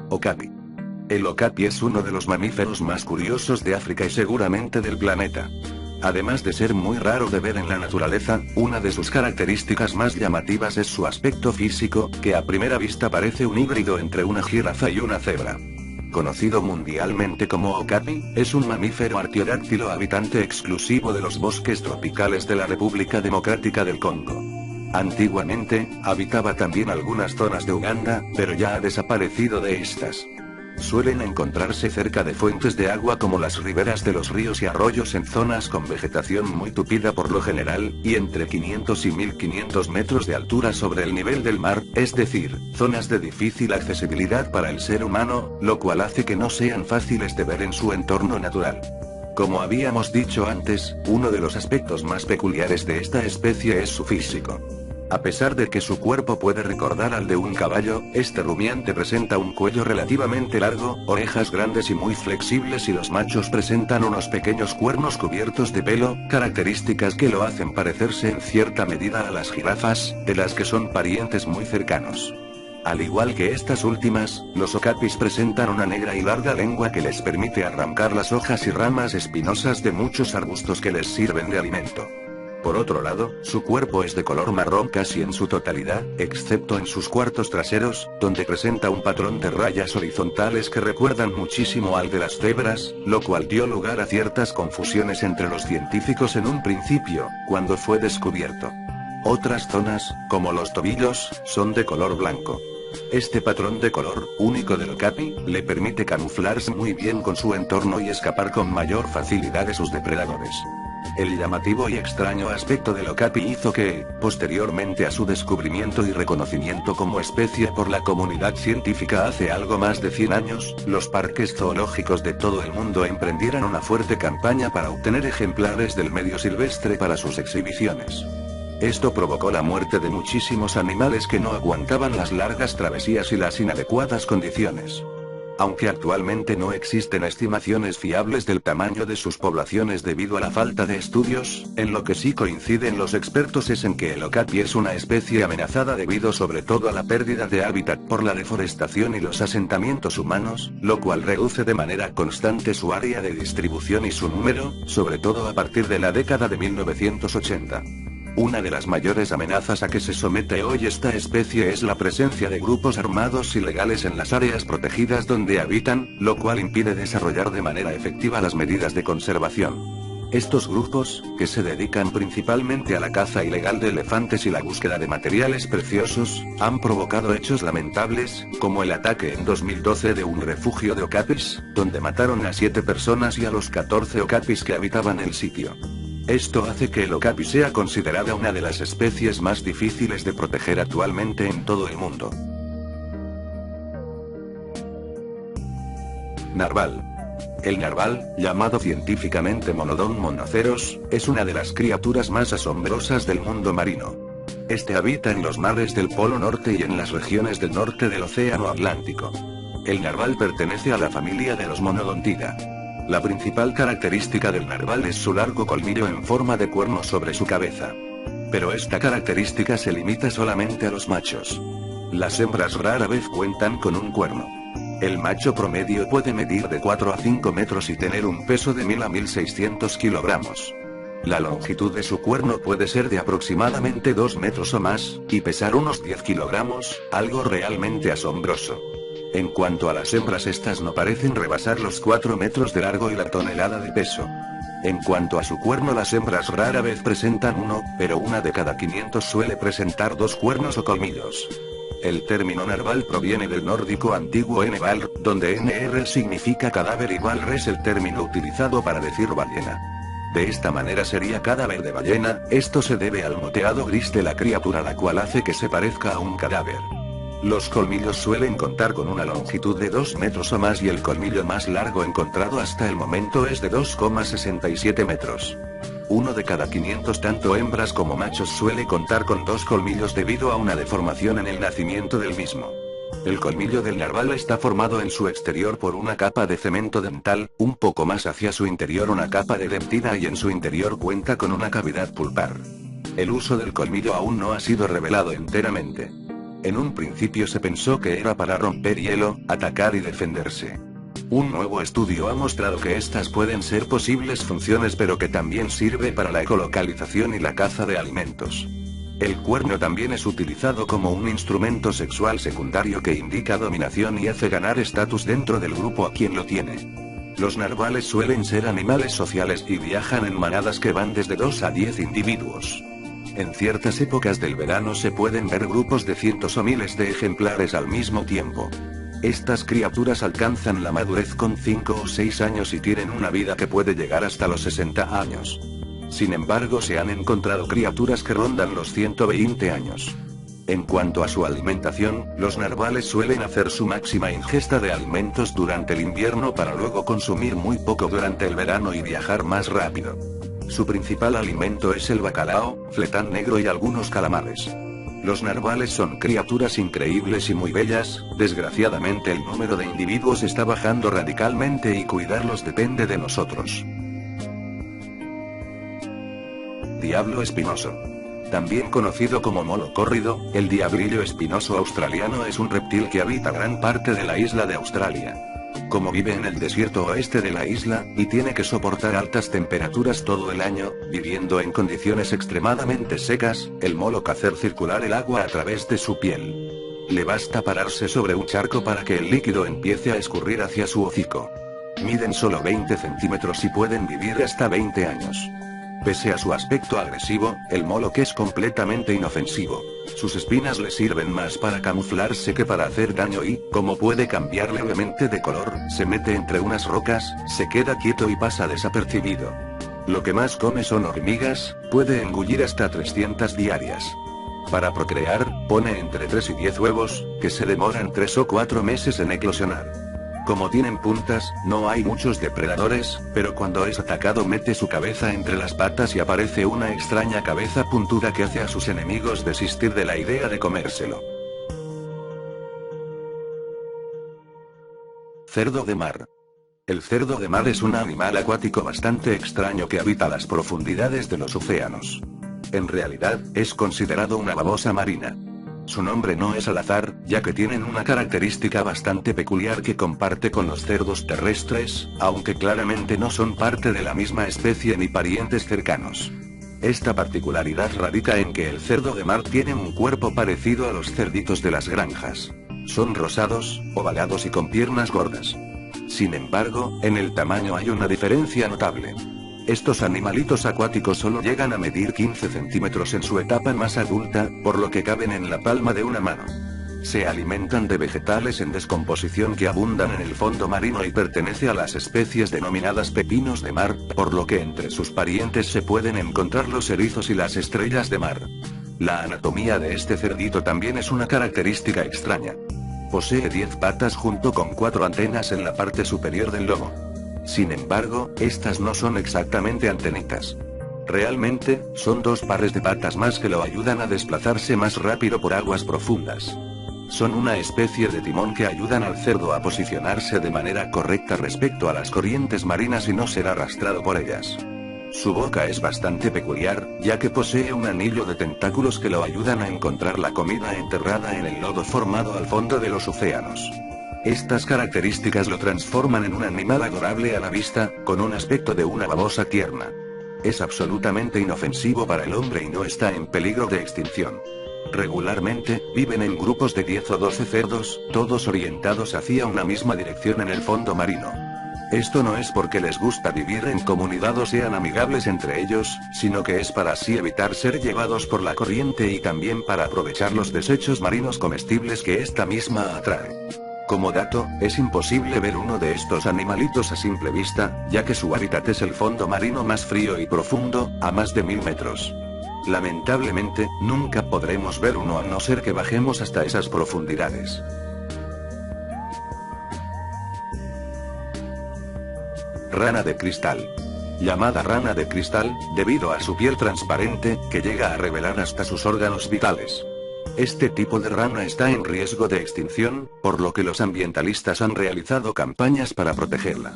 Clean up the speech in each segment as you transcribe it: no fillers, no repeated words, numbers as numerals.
Okapi. El okapi es uno de los mamíferos más curiosos de África y seguramente del planeta. Además de ser muy raro de ver en la naturaleza, una de sus características más llamativas es su aspecto físico, que a primera vista parece un híbrido entre una jirafa y una cebra. Conocido mundialmente como okapi, es un mamífero artiodáctilo habitante exclusivo de los bosques tropicales de la República Democrática del Congo. Antiguamente, habitaba también algunas zonas de Uganda, pero ya ha desaparecido de estas. Suelen encontrarse cerca de fuentes de agua como las riberas de los ríos y arroyos en zonas con vegetación muy tupida por lo general, y entre 500 y 1500 metros de altura sobre el nivel del mar, es decir, zonas de difícil accesibilidad para el ser humano, lo cual hace que no sean fáciles de ver en su entorno natural. Como habíamos dicho antes, uno de los aspectos más peculiares de esta especie es su físico. A pesar de que su cuerpo puede recordar al de un caballo, este rumiante presenta un cuello relativamente largo, orejas grandes y muy flexibles y los machos presentan unos pequeños cuernos cubiertos de pelo, características que lo hacen parecerse en cierta medida a las jirafas, de las que son parientes muy cercanos. Al igual que estas últimas, los okapis presentan una negra y larga lengua que les permite arrancar las hojas y ramas espinosas de muchos arbustos que les sirven de alimento. Por otro lado, su cuerpo es de color marrón casi en su totalidad, excepto en sus cuartos traseros, donde presenta un patrón de rayas horizontales que recuerdan muchísimo al de las cebras, lo cual dio lugar a ciertas confusiones entre los científicos en un principio, cuando fue descubierto. Otras zonas, como los tobillos, son de color blanco. Este patrón de color, único del okapi, le permite camuflarse muy bien con su entorno y escapar con mayor facilidad de sus depredadores. El llamativo y extraño aspecto del okapi hizo que, posteriormente a su descubrimiento y reconocimiento como especie por la comunidad científica hace algo más de 100 años, los parques zoológicos de todo el mundo emprendieran una fuerte campaña para obtener ejemplares del medio silvestre para sus exhibiciones. Esto provocó la muerte de muchísimos animales que no aguantaban las largas travesías y las inadecuadas condiciones. Aunque actualmente no existen estimaciones fiables del tamaño de sus poblaciones debido a la falta de estudios, en lo que sí coinciden los expertos es en que el okapi es una especie amenazada debido sobre todo a la pérdida de hábitat por la deforestación y los asentamientos humanos, lo cual reduce de manera constante su área de distribución y su número, sobre todo a partir de la década de 1980. Una de las mayores amenazas a que se somete hoy esta especie es la presencia de grupos armados ilegales en las áreas protegidas donde habitan, lo cual impide desarrollar de manera efectiva las medidas de conservación. Estos grupos, que se dedican principalmente a la caza ilegal de elefantes y la búsqueda de materiales preciosos, han provocado hechos lamentables, como el ataque en 2012 de un refugio de okapis, donde mataron a 7 personas y a los 14 okapis que habitaban el sitio. Esto hace que el okapi sea considerada una de las especies más difíciles de proteger actualmente en todo el mundo. Narval. El narval, llamado científicamente Monodon monoceros, es una de las criaturas más asombrosas del mundo marino. Este habita en los mares del Polo Norte y en las regiones del norte del Océano Atlántico. El narval pertenece a la familia de los Monodontidae. La principal característica del narval es su largo colmillo en forma de cuerno sobre su cabeza. Pero esta característica se limita solamente a los machos. Las hembras rara vez cuentan con un cuerno. El macho promedio puede medir de 4 a 5 metros y tener un peso de 1000 a 1600 kilogramos. La longitud de su cuerno puede ser de aproximadamente 2 metros o más, y pesar unos 10 kilogramos, algo realmente asombroso. En cuanto a las hembras, estas no parecen rebasar los 4 metros de largo y la tonelada de peso. En cuanto a su cuerno, las hembras rara vez presentan uno, pero una de cada 500 suele presentar 2 cuernos o colmillos. El término narval proviene del nórdico antiguo nval, donde nr significa cadáver y valr es el término utilizado para decir ballena. De esta manera sería cadáver de ballena, esto se debe al moteado gris de la criatura, la cual hace que se parezca a un cadáver. Los colmillos suelen contar con una longitud de 2 metros o más y el colmillo más largo encontrado hasta el momento es de 2,67 metros. Uno de cada 500 tanto hembras como machos suele contar con 2 colmillos debido a una deformación en el nacimiento del mismo. El colmillo del narval está formado en su exterior por una capa de cemento dental, un poco más hacia su interior una capa de dentina y en su interior cuenta con una cavidad pulpar. El uso del colmillo aún no ha sido revelado enteramente. En un principio se pensó que era para romper hielo, atacar y defenderse. Un nuevo estudio ha mostrado que estas pueden ser posibles funciones pero que también sirve para la ecolocalización y la caza de alimentos. El cuerno también es utilizado como un instrumento sexual secundario que indica dominación y hace ganar estatus dentro del grupo a quien lo tiene. Los narvales suelen ser animales sociales y viajan en manadas que van desde 2 a 10 individuos. En ciertas épocas del verano se pueden ver grupos de cientos o miles de ejemplares al mismo tiempo. Estas criaturas alcanzan la madurez con 5 o 6 años y tienen una vida que puede llegar hasta los 60 años. Sin embargo, se han encontrado criaturas que rondan los 120 años. En cuanto a su alimentación, los narvales suelen hacer su máxima ingesta de alimentos durante el invierno para luego consumir muy poco durante el verano y viajar más rápido. Su principal alimento es el bacalao, fletán negro y algunos calamares. Los narvales son criaturas increíbles y muy bellas, desgraciadamente el número de individuos está bajando radicalmente y cuidarlos depende de nosotros. Diablo espinoso. También conocido como molo córrido, el diablillo espinoso australiano es un reptil que habita gran parte de la isla de Australia. Como vive en el desierto oeste de la isla, y tiene que soportar altas temperaturas todo el año, viviendo en condiciones extremadamente secas, el molo hace circular el agua a través de su piel. Le basta pararse sobre un charco para que el líquido empiece a escurrir hacia su hocico. Miden solo 20 centímetros y pueden vivir hasta 20 años. Pese a su aspecto agresivo, el moloch es completamente inofensivo. Sus espinas le sirven más para camuflarse que para hacer daño y, como puede cambiar levemente de color, se mete entre unas rocas, se queda quieto y pasa desapercibido. Lo que más come son hormigas, puede engullir hasta 300 diarias. Para procrear, pone entre 3 y 10 huevos, que se demoran 3 o 4 meses en eclosionar. Como tienen puntas, no hay muchos depredadores, pero cuando es atacado mete su cabeza entre las patas y aparece una extraña cabeza puntuda que hace a sus enemigos desistir de la idea de comérselo. Cerdo de mar. El cerdo de mar es un animal acuático bastante extraño que habita las profundidades de los océanos. En realidad, es considerado una babosa marina. Su nombre no es al azar, ya que tienen una característica bastante peculiar que comparte con los cerdos terrestres, aunque claramente no son parte de la misma especie ni parientes cercanos. Esta particularidad radica en que el cerdo de mar tiene un cuerpo parecido a los cerditos de las granjas. Son rosados, ovalados y con piernas gordas. Sin embargo, en el tamaño hay una diferencia notable. Estos animalitos acuáticos solo llegan a medir 15 centímetros en su etapa más adulta, por lo que caben en la palma de una mano. Se alimentan de vegetales en descomposición que abundan en el fondo marino y pertenece a las especies denominadas pepinos de mar, por lo que entre sus parientes se pueden encontrar los erizos y las estrellas de mar. La anatomía de este cerdito también es una característica extraña. Posee 10 patas junto con 4 antenas en la parte superior del lomo. Sin embargo, estas no son exactamente antenitas. Realmente, son 2 pares de patas más que lo ayudan a desplazarse más rápido por aguas profundas. Son una especie de timón que ayudan al cerdo a posicionarse de manera correcta respecto a las corrientes marinas y no ser arrastrado por ellas. Su boca es bastante peculiar, ya que posee un anillo de tentáculos que lo ayudan a encontrar la comida enterrada en el lodo formado al fondo de los océanos. Estas características lo transforman en un animal adorable a la vista, con un aspecto de una babosa tierna. Es absolutamente inofensivo para el hombre y no está en peligro de extinción. Regularmente, viven en grupos de 10 o 12 cerdos, todos orientados hacia una misma dirección en el fondo marino. Esto no es porque les gusta vivir en comunidad o sean amigables entre ellos, sino que es para así evitar ser llevados por la corriente y también para aprovechar los desechos marinos comestibles que esta misma atrae. Como dato, es imposible ver uno de estos animalitos a simple vista, ya que su hábitat es el fondo marino más frío y profundo, a más de 1000 metros. Lamentablemente, nunca podremos ver uno a no ser que bajemos hasta esas profundidades. Rana de cristal. Llamada rana de cristal, debido a su piel transparente, que llega a revelar hasta sus órganos vitales. Este tipo de rana está en riesgo de extinción, por lo que los ambientalistas han realizado campañas para protegerla.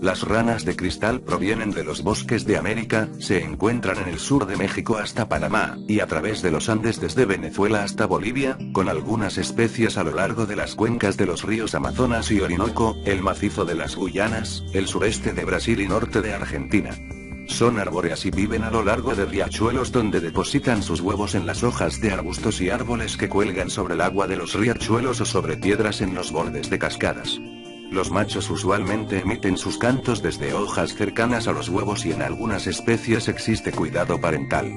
Las ranas de cristal provienen de los bosques de América, se encuentran en el sur de México hasta Panamá, y a través de los Andes desde Venezuela hasta Bolivia, con algunas especies a lo largo de las cuencas de los ríos Amazonas y Orinoco, el macizo de las Guyanas, el sureste de Brasil y norte de Argentina. Son arbóreas y viven a lo largo de riachuelos donde depositan sus huevos en las hojas de arbustos y árboles que cuelgan sobre el agua de los riachuelos o sobre piedras en los bordes de cascadas. Los machos usualmente emiten sus cantos desde hojas cercanas a los huevos y en algunas especies existe cuidado parental.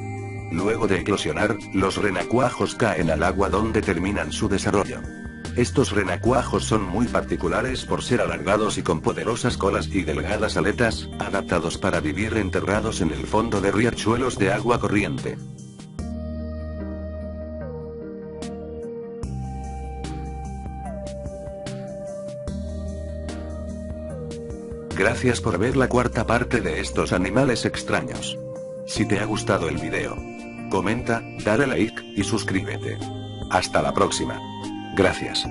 Luego de eclosionar, los renacuajos caen al agua donde terminan su desarrollo. Estos renacuajos son muy particulares por ser alargados y con poderosas colas y delgadas aletas, adaptados para vivir enterrados en el fondo de riachuelos de agua corriente. Gracias por ver la cuarta parte de estos animales extraños. Si te ha gustado el video, comenta, dale like, y suscríbete. Hasta la próxima. Gracias.